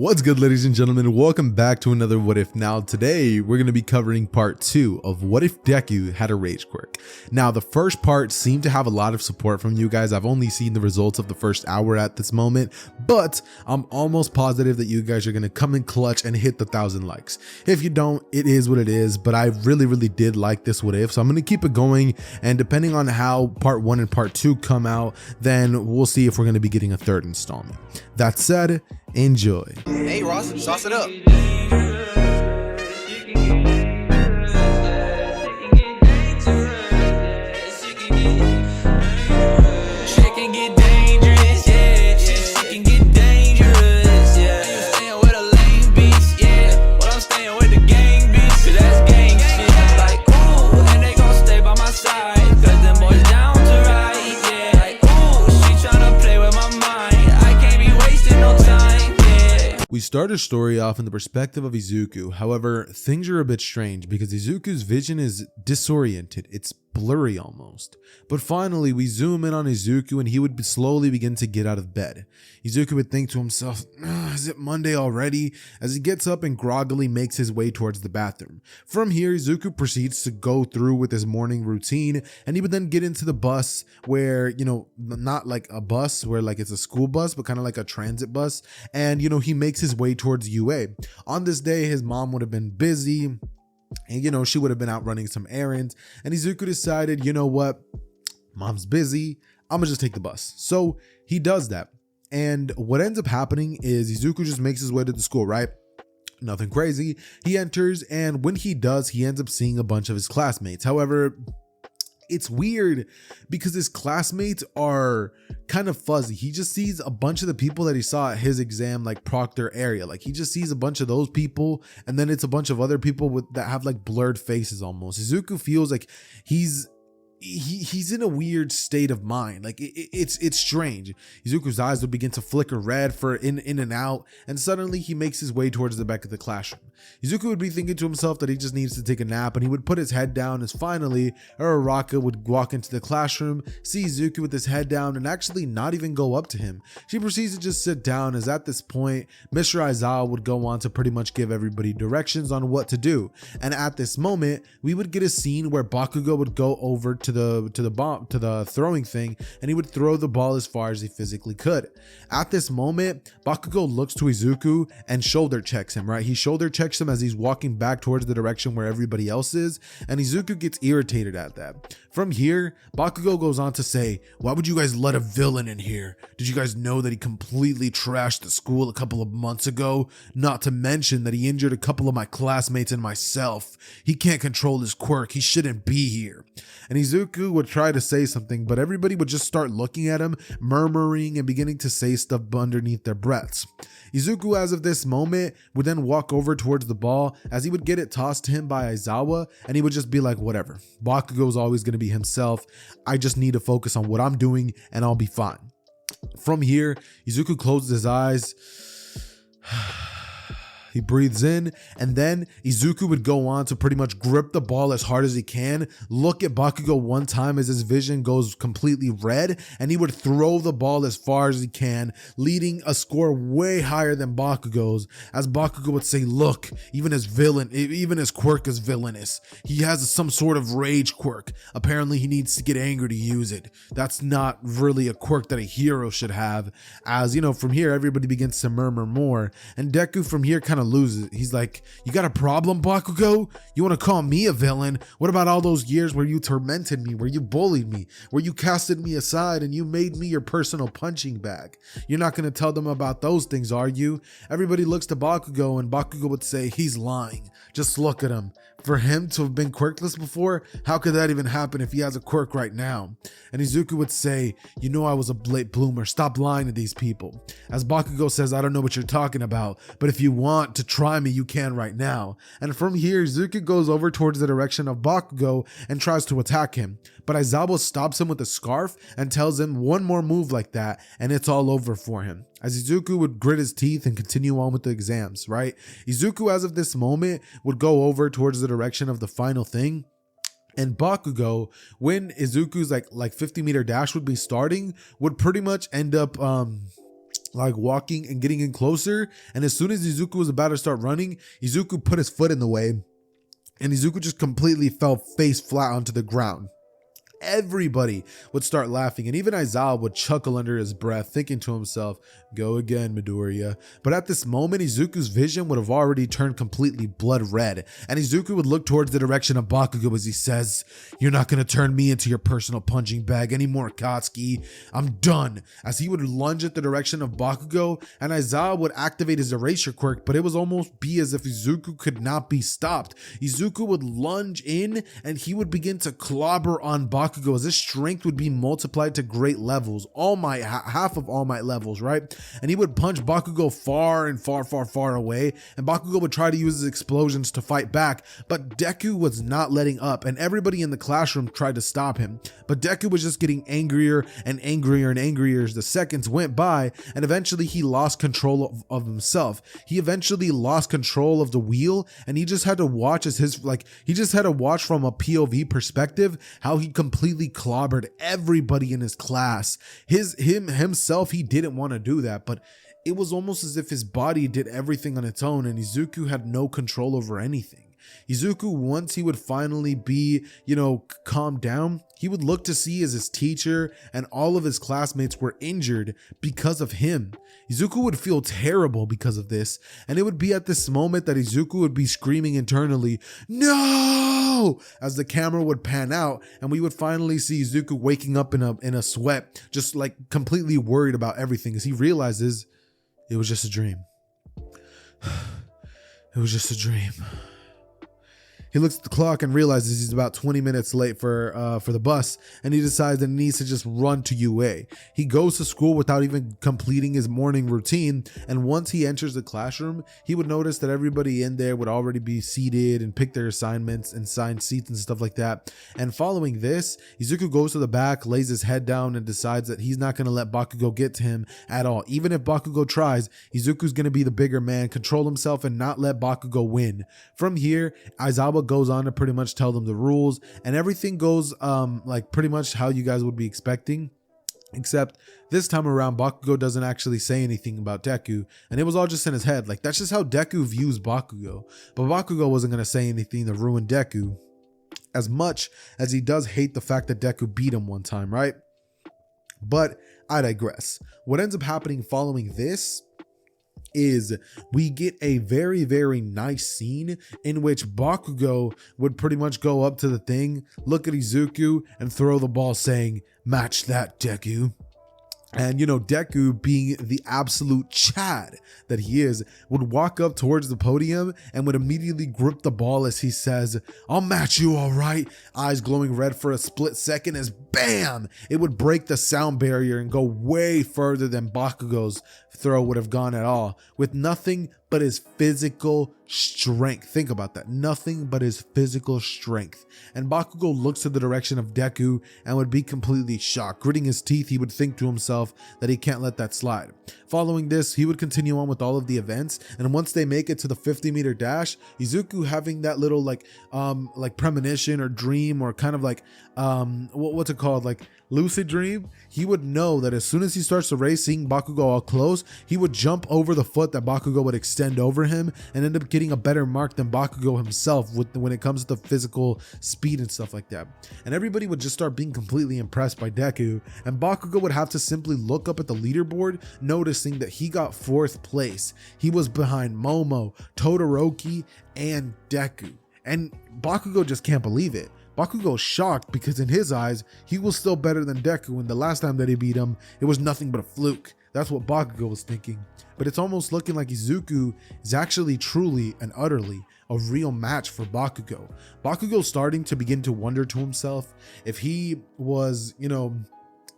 What's good, ladies and gentlemen? Welcome back to another What If. Now today we're going to be covering part 2 of What If Deku had a rage quirk. Now the first part seemed to have a lot of support from you guys. I've only seen the results of the first hour at this moment, but I'm almost positive that you guys are going to come in clutch and hit the 1,000 likes. If you don't, it is what it is, but I really did like this What If, so I'm going to keep it going, and depending on how part 1 and part 2 come out, then we'll see if we're going to be getting a third installment. That said, enjoy. Hey Ross, sauce it up. We start our story off in the perspective of Izuku. However, things are a bit strange because Izuku's vision is disoriented. It's blurry almost. But finally, we zoom in on Izuku and he would slowly begin to get out of bed. Izuku would think to himself, is it Monday already? As he gets up and groggily makes his way towards the bathroom. From here, Izuku proceeds to go through with his morning routine, and he would then get into the bus where, you know, not like a bus where like it's a school bus, but kind of like a transit bus. And, you know, he makes his way towards UA. On this day, his mom would have been busy, and, you know, she would have been out running some errands, and Izuku decided, you know what, mom's busy, I'm gonna just take the bus. So he does that. And what ends up happening is Izuku just makes his way to the school, right? Nothing crazy. He enters, and when he does, he ends up seeing a bunch of his classmates. However, it's weird because his classmates are kind of fuzzy. He just sees a bunch of the people that he saw at his exam, like proctor area. Like he just sees a bunch of those people, and then it's a bunch of other people that have like blurred faces almost. Izuku feels like he's in a weird state of mind. Like it's strange. Izuku's eyes would begin to flicker red for in and out, and suddenly he makes his way towards the back of the classroom. Izuku would be thinking to himself that he just needs to take a nap, and he would put his head down as finally Uraraka would walk into the classroom, see Izuku with his head down, and actually not even go up to him. She proceeds to just sit down, as at this point Mr. Aizawa would go on to pretty much give everybody directions on what to do. And at this moment we would get a scene where Bakugo would go over to the throwing thing, and he would throw the ball as far as he physically could. At this moment, Bakugo looks to Izuku and shoulder checks him, right? He shoulder checks him as he's walking back towards the direction where everybody else is, and Izuku gets irritated at that. From here, Bakugo goes on to say, why would you guys let a villain in here? Did you guys know that he completely trashed the school a couple of months ago? Not to mention that he injured a couple of my classmates and myself. He can't control his quirk. He shouldn't be here. And Izuku would try to say something, but everybody would just start looking at him, murmuring and beginning to say stuff underneath their breaths. Izuku, as of this moment, would then walk over towards the ball as he would get it tossed to him by Aizawa, and he would just be like, whatever. Bakugo's always going to be himself. I just need to focus on what I'm doing and I'll be fine. From here, Izuku closes his eyes. He breathes in, and then Izuku would go on to pretty much grip the ball as hard as he can, look at Bakugo one time as his vision goes completely red, and he would throw the ball as far as he can, leading a score way higher than Bakugo's, as Bakugo would say, look, even his quirk is villainous. He has some sort of rage quirk. Apparently he needs to get angry to use it. That's not really a quirk that a hero should have. As you know, from here everybody begins to murmur more, and Deku from here kind of loses. He's like, you got a problem, Bakugo? You want to call me a villain? What about all those years where you tormented me, where you bullied me, where you casted me aside and you made me your personal punching bag? You're not going to tell them about those things, are you? Everybody looks to Bakugo, and Bakugo would say, he's lying. Just look at him. For him to have been quirkless before, how could that even happen if he has a quirk right now? And Izuku would say, you know I was a late bloomer, stop lying to these people. As Bakugo says, I don't know what you're talking about, but if you want to try me, you can right now. And from here, Izuku goes over towards the direction of Bakugo and tries to attack him, but Aizawa stops him with a scarf and tells him one more move like that and it's all over for him. As Izuku would grit his teeth and continue on with the exams, right? Izuku, as of this moment, would go over towards the direction of the final thing, and Bakugo, when Izuku's like 50-meter dash would be starting, would pretty much end up like walking and getting in closer. And as soon as Izuku was about to start running, Izuku put his foot in the way, and Izuku just completely fell face flat onto the ground. Everybody would start laughing, and even Aizawa would chuckle under his breath, thinking to himself, "Go again, Midoriya." But at this moment, Izuku's vision would have already turned completely blood red, and Izuku would look towards the direction of Bakugo as he says, "You're not going to turn me into your personal punching bag anymore, Katsuki. I'm done." As he would lunge at the direction of Bakugo, and Aizawa would activate his erasure quirk, but it was almost be as if Izuku could not be stopped. Izuku would lunge in, and he would begin to clobber on Bakugo as his strength would be multiplied to great levels, half of All Might levels, right? And he would punch Bakugo far and far away, and Bakugo would try to use his explosions to fight back, but Deku was not letting up, and everybody in the classroom tried to stop him. But Deku was just getting angrier and angrier as the seconds went by, and eventually he lost control of himself. He eventually lost control of the wheel, and he just had to watch from a POV perspective how he completely clobbered everybody in his class. Himself, he didn't want to do that, but it was almost as if his body did everything on its own, and Izuku had no control over anything. Izuku, once he would finally be, calmed down, he would look to see as his teacher and all of his classmates were injured because of him. Izuku would feel terrible because of this, and it would be at this moment that Izuku would be screaming internally, "No!" as the camera would pan out, and we would finally see Izuku waking up in a sweat, just like completely worried about everything, as he realizes it was just a dream. It was just a dream. He looks at the clock and realizes he's about 20 minutes late for the bus, and he decides that he needs to just run to UA. He goes to school without even completing his morning routine, and once he enters the classroom, he would notice that everybody in there would already be seated and pick their assignments and sign seats and stuff like that. And following this, Izuku goes to the back, lays his head down, and decides that he's not going to let Bakugo get to him at all. Even if Bakugo tries, Izuku's going to be the bigger man, control himself, and not let Bakugo win. From here, Aizawa goes on to pretty much tell them the rules, and everything goes like pretty much how you guys would be expecting, except this time around Bakugo doesn't actually say anything about Deku, and it was all just in his head. Like, that's just how Deku views Bakugo, but Bakugo wasn't going to say anything to ruin Deku, as much as he does hate the fact that Deku beat him one time, right? But I digress. What ends up happening following this is we get a very, very nice scene in which Bakugo would pretty much go up to the thing, look at Izuku, and throw the ball saying, "Match that, Deku." And Deku, being the absolute Chad that he is, would walk up towards the podium and would immediately grip the ball as he says, "I'll match you, all right." Eyes glowing red for a split second as bam, it would break the sound barrier and go way further than Bakugo's throw would have gone at all, with nothing but his physical strength. Think about that. Nothing but his physical strength. And Bakugo looks to the direction of Deku and would be completely shocked. Gritting his teeth, he would think to himself that he can't let that slide. Following this, he would continue on with all of the events, and once they make it to the 50-meter dash, Izuku, having that little like premonition or dream, or kind of like what's it called, like lucid dream, he would know that as soon as he starts the race, seeing Bakugo all close, he would jump over the foot that Bakugo would extend over him and end up getting a better mark than Bakugo himself when it comes to the physical speed and stuff like that. And everybody would just start being completely impressed by Deku, and Bakugo would have to simply look up at the leaderboard, noticing that he got 4th place. He was behind Momo, Todoroki, and Deku. And Bakugo just can't believe it. Bakugo's shocked because in his eyes, he was still better than Deku, and the last time that he beat him, it was nothing but a fluke. That's what Bakugo was thinking. But it's almost looking like Izuku is actually truly and utterly a real match for Bakugo. Bakugo's starting to begin to wonder to himself if he was,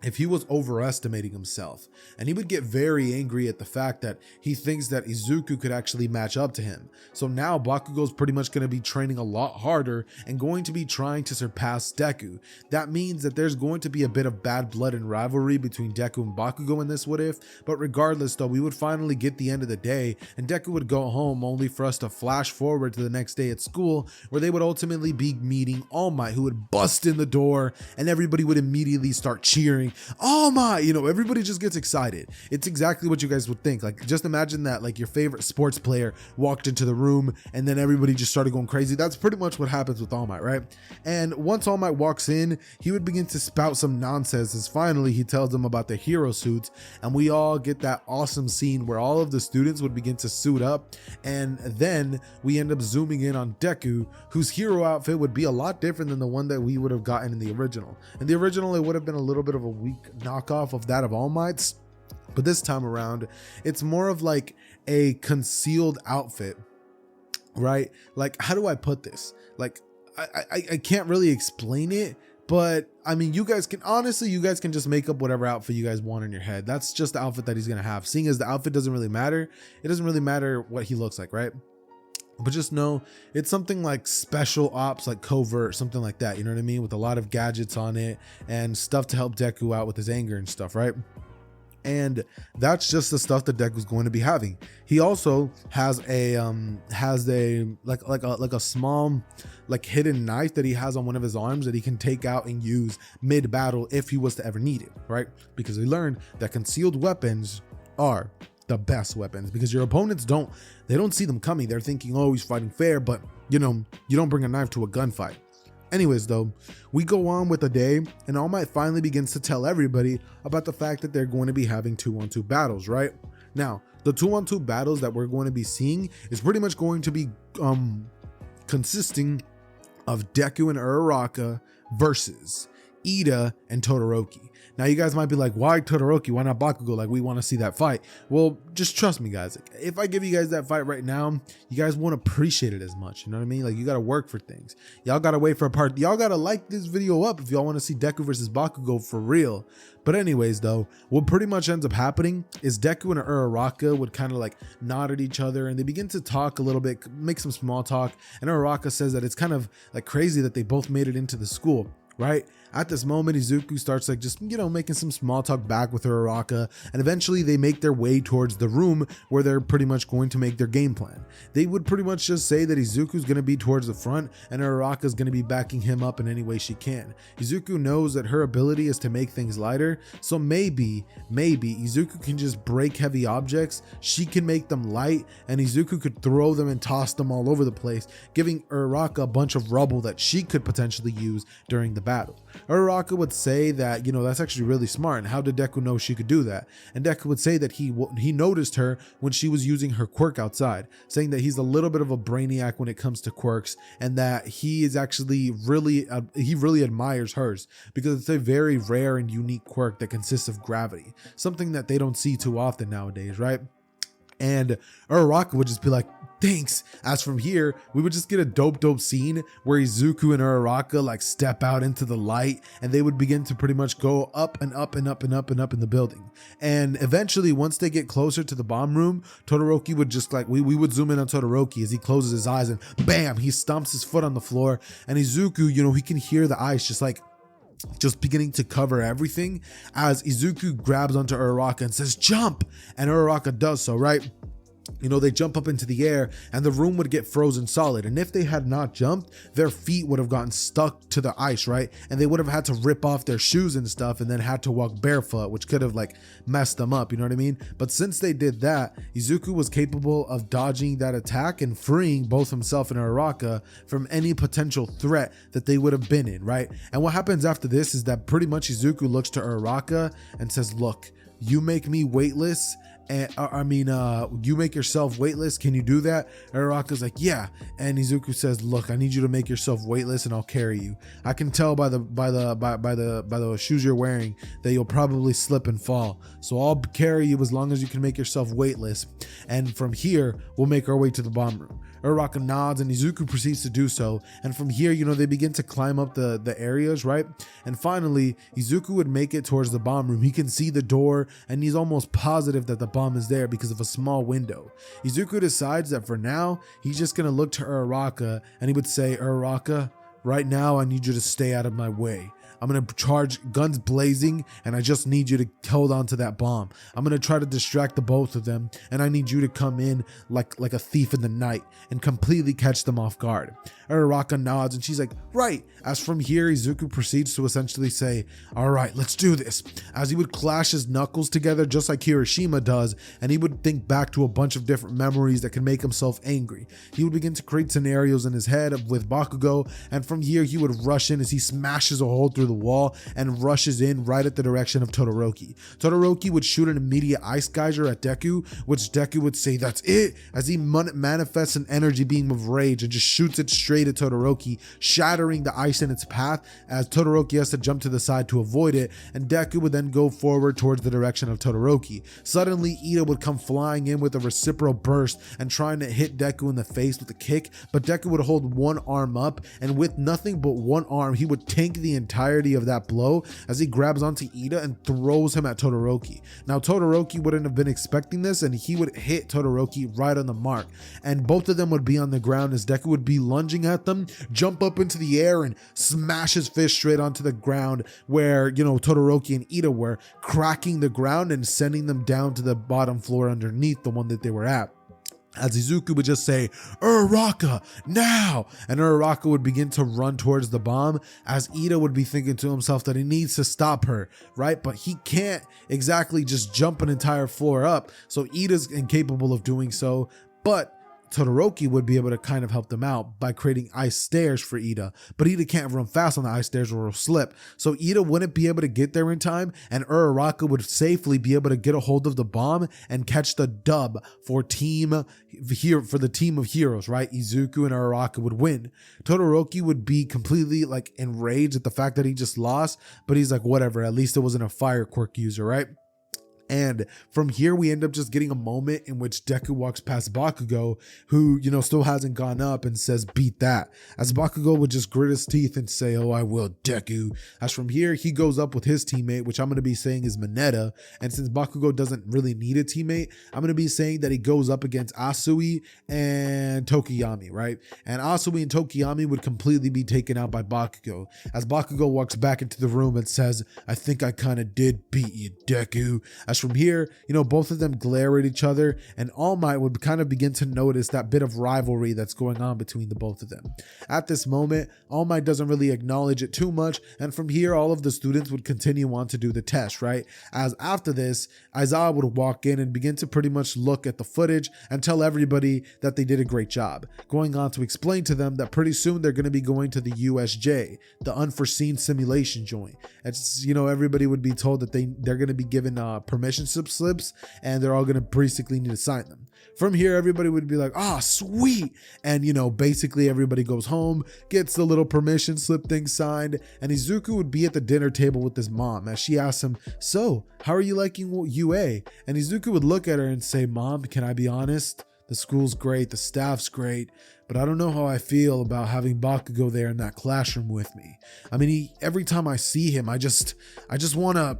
if he was overestimating himself, and he would get very angry at the fact that he thinks that Izuku could actually match up to him. So now Bakugo's pretty much going to be training a lot harder and going to be trying to surpass Deku. That means that there's going to be a bit of bad blood and rivalry between Deku and Bakugo in this what if, but regardless though, we would finally get the end of the day and Deku would go home, only for us to flash forward to the next day at school, where they would ultimately be meeting All Might, who would bust in the door and everybody would immediately start cheering hearing, "Oh my," everybody just gets excited. It's exactly what you guys would think. Like, just imagine that, like, your favorite sports player walked into the room and then everybody just started going crazy. That's pretty much what happens with All Might, right? And once All Might walks in, he would begin to spout some nonsense as finally he tells them about the hero suits, and we all get that awesome scene where all of the students would begin to suit up, and then we end up zooming in on Deku, whose hero outfit would be a lot different than the one that we would have gotten in the original. In the original, it would have been a little bit of a weak knockoff of that of All Might's, but this time around, it's more of like a concealed outfit, right? Like, how do I put this? Like, I can't really explain it, but I mean, you guys can just make up whatever outfit you guys want in your head. That's just the outfit that he's gonna have. Seeing as the outfit doesn't really matter, it doesn't really matter what he looks like, right? But just know it's something like special ops, like covert, something like that, you know what I mean? With a lot of gadgets on it and stuff to help Deku out with his anger and stuff, right? And that's just the stuff that Deku's going to be having. He also has a small like hidden knife that he has on one of his arms that he can take out and use mid battle if he was to ever need it, right? Because we learned that concealed weapons are the best weapons, because your opponents don't see them coming. They're thinking, oh, he's fighting fair, but you don't bring a knife to a gunfight. Anyways, though, we go on with the day, and All Might finally begins to tell everybody about the fact that they're going to be having 2-on-2 battles, right? Now, the 2-on-2 battles that we're going to be seeing is pretty much going to be consisting of Deku and Uraraka versus Ida and Todoroki. Now, you guys might be like, why Todoroki? Why not Bakugo? Like, we want to see that fight. Well, just trust me, guys. If I give you guys that fight right now, you guys won't appreciate it as much. You know what I mean? Like, you got to work for things. Y'all got to wait for a part. Y'all got to like this video up if y'all want to see Deku versus Bakugo for real. But anyways, though, what pretty much ends up happening is Deku and Uraraka would kind of like nod at each other, and they begin to talk a little bit, make some small talk. And Uraraka says that it's kind of like crazy that they both made it into the school. Right at this moment, Izuku starts like just making some small talk back with Uraraka, and eventually they make their way towards the room where they're pretty much going to make their game plan. They would pretty much just say that Izuku's going to be towards the front and Uraraka's going to be backing him up in any way she can. Izuku knows that her ability is to make things lighter, so maybe Izuku can just break heavy objects, she can make them light, and Izuku could throw them and toss them all over the place, giving Uraraka a bunch of rubble that she could potentially use during the battle. Uraraka would say that, that's actually really smart, and how did Deku know she could do that? And Deku would say that he noticed her when she was using her quirk outside, saying that he's a little bit of a brainiac when it comes to quirks, and that he is actually he really admires hers, because it's a very rare and unique quirk that consists of gravity, something that they don't see too often nowadays, right? And Uraraka would just be like, thanks. As from here, we would just get a dope scene where Izuku and Uraraka like step out into the light, and they would begin to pretty much go up and up and up and up and up in the building. And eventually, once they get closer to the bomb room, Todoroki would just like, we would zoom in on Todoroki as he closes his eyes, and bam, he stomps his foot on the floor. And Izuku, he can hear the ice just beginning to cover everything as Izuku grabs onto Uraraka and says, jump! And Uraraka does so, right? They jump up into the air and the room would get frozen solid. And if they had not jumped, their feet would have gotten stuck to the ice, right? And they would have had to rip off their shoes and stuff and then had to walk barefoot, which could have like messed them up, you know what I mean? But since they did that, Izuku was capable of dodging that attack and freeing both himself and Uraraka from any potential threat that they would have been in, right? And what happens after this is that pretty much Izuku looks to Uraraka and says, look, you make me weightless, and you make yourself weightless. Can you do that? Uraraka's like, yeah. And Izuku says, look, I need you to make yourself weightless and I'll carry you. I can tell by the shoes you're wearing that you'll probably slip and fall. So I'll carry you as long as you can make yourself weightless. And from here, we'll make our way to the bomb room. Uraraka nods and Izuku proceeds to do so. And from here, they begin to climb up the areas, right? And finally, Izuku would make it towards the bomb room. He can see the door and he's almost positive that the bomb is there because of a small window. Izuku decides that for now, he's just going to look to Uraraka and he would say, Uraraka, right now I need you to stay out of my way. I'm gonna charge guns blazing, and I just need you to hold on to that bomb. I'm gonna try to distract the both of them, and I need you to come in like a thief in the night and completely catch them off guard. Uraraka nods and she's like, right. As from here, Izuku proceeds to essentially say, all right, let's do this. As he would clash his knuckles together just like Hiroshima does, and he would think back to a bunch of different memories that can make himself angry. He would begin to create scenarios in his head with Bakugo, and from here he would rush in as he smashes a hole through the wall and rushes in right at the direction of Todoroki. Todoroki would shoot an immediate ice geyser at Deku, which Deku would say, that's it, as he manifests an energy beam of rage and just shoots it straight at Todoroki, shattering the ice in its path as Todoroki has to jump to the side to avoid it, and Deku would then go forward towards the direction of Todoroki. Suddenly, Ida would come flying in with a reciprocal burst and trying to hit Deku in the face with a kick, but Deku would hold one arm up, and with nothing but one arm, he would tank the entirety of that blow as he grabs onto Ida and throws him at Todoroki. Now, Todoroki wouldn't have been expecting this, and he would hit Todoroki right on the mark, and both of them would be on the ground as Deku would be lunging at them, jump up into the air and smash his fist straight onto the ground where, Todoroki and Ida were, cracking the ground and sending them down to the bottom floor underneath the one that they were at. As Izuku would just say, Uraraka, now! And Uraraka would begin to run towards the bomb as Ida would be thinking to himself that he needs to stop her, right? But he can't exactly just jump an entire floor up, so Ida's incapable of doing so, but Todoroki would be able to kind of help them out by creating ice stairs for Ida, but Ida can't run fast on the ice stairs or he'll slip. So Ida wouldn't be able to get there in time, and Uraraka would safely be able to get a hold of the bomb and catch the dub for the team of heroes, right? Izuku and Uraraka would win. Todoroki would be completely enraged at the fact that he just lost, but he's like, whatever, at least it wasn't a fire quirk user, right? And from here, we end up just getting a moment in which Deku walks past Bakugo, who, still hasn't gone up, and says, beat that. As Bakugo would just grit his teeth and say, oh, I will, Deku. As from here, he goes up with his teammate, which I'm going to be saying is Mineta. And since Bakugo doesn't really need a teammate, I'm going to be saying that he goes up against Asui and Tokiyami, right? And Asui and Tokiyami would completely be taken out by Bakugo. As Bakugo walks back into the room and says, I think I kind of did beat you, Deku. As from here, both of them glare at each other, and All Might would kind of begin to notice that bit of rivalry that's going on between the both of them. At this moment, All Might doesn't really acknowledge it too much, and from here, all of the students would continue on to do the test, right? As after this, Aizawa would walk in and begin to pretty much look at the footage and tell everybody that they did a great job, going on to explain to them that pretty soon they're going to be going to the USJ, the unforeseen simulation joint. It's, everybody would be told that they're going to be given permission slips, and they're all going to basically need to sign them. From here, everybody would be like, sweet. And, basically everybody goes home, gets the little permission slip thing signed, and Izuku would be at the dinner table with his mom as she asks him, so, how are you liking UA? And Izuku would look at her and say, Mom, can I be honest? The school's great, the staff's great, but I don't know how I feel about having Bakugo there in that classroom with me. I mean, every time I see him, I just want to,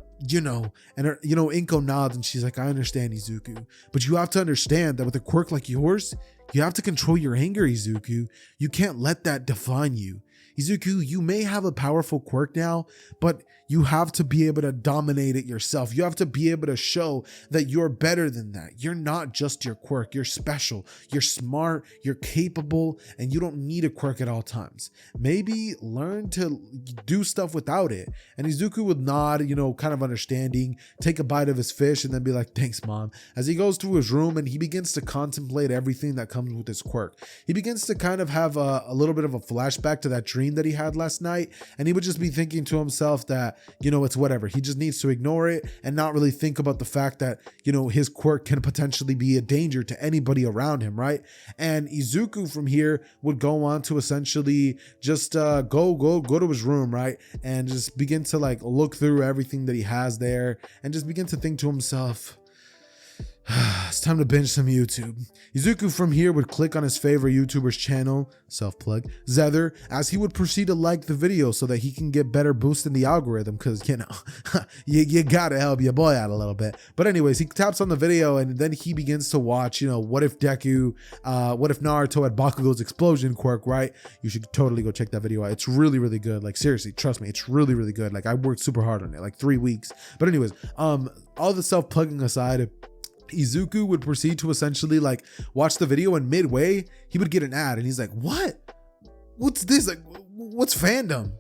and her, Inko nods and she's like, I understand, Izuku, but you have to understand that with a quirk like yours, you have to control your anger, Izuku. You can't let that define you. Izuku, you may have a powerful quirk now, but you have to be able to dominate it yourself. You have to be able to show that you're better than that. You're not just your quirk. You're special. You're smart. You're capable, and you don't need a quirk at all times. Maybe learn to do stuff without it. And Izuku would nod, kind of understanding, take a bite of his fish, and then be like, thanks, Mom. As he goes to his room and he begins to contemplate everything that comes with his quirk. He begins to kind of have a little bit of a flashback to that dream that he had last night, and he would just be thinking to himself that, it's whatever. He just needs to ignore it and not really think about the fact that, his quirk can potentially be a danger to anybody around him, right? And Izuku from here would go on to essentially just go to his room, right? And just begin to look through everything that he has there and just begin to think to himself, It's time to binge some YouTube. Izuku from here would click on his favorite YouTuber's channel, self-plug, Xehther, as he would proceed to like the video so that he can get better boost in the algorithm, because, you know, you gotta help your boy out a little bit. But anyways, he taps on the video and then he begins to watch, you know, what if Deku, what if Naruto had Bakugo's explosion quirk, right? You should totally go check that video out. It's really, really good. Like, seriously, trust me, it's really, really good. Like, I worked super hard on it, like 3 weeks. But anyways, all the self-plugging aside, Izuku would proceed to essentially like watch the video, and midway he would get an ad and he's like, what's this, like, what's fandom?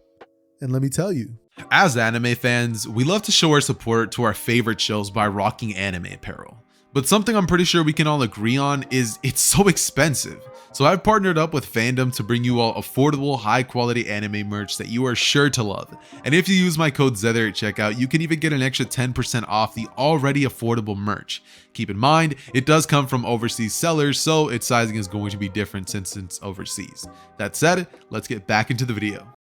And let me tell you, as anime fans, we love to show our support to our favorite shows by rocking anime apparel. But something I'm pretty sure we can all agree on is it's so expensive. So I've partnered up with Fandom to bring you all affordable, high quality anime merch that you are sure to love. And if you use my code Xehther at checkout, you can even get an extra 10% off the already affordable merch. Keep in mind, it does come from overseas sellers, so its sizing is going to be different since it's overseas. That said, let's get back into the video.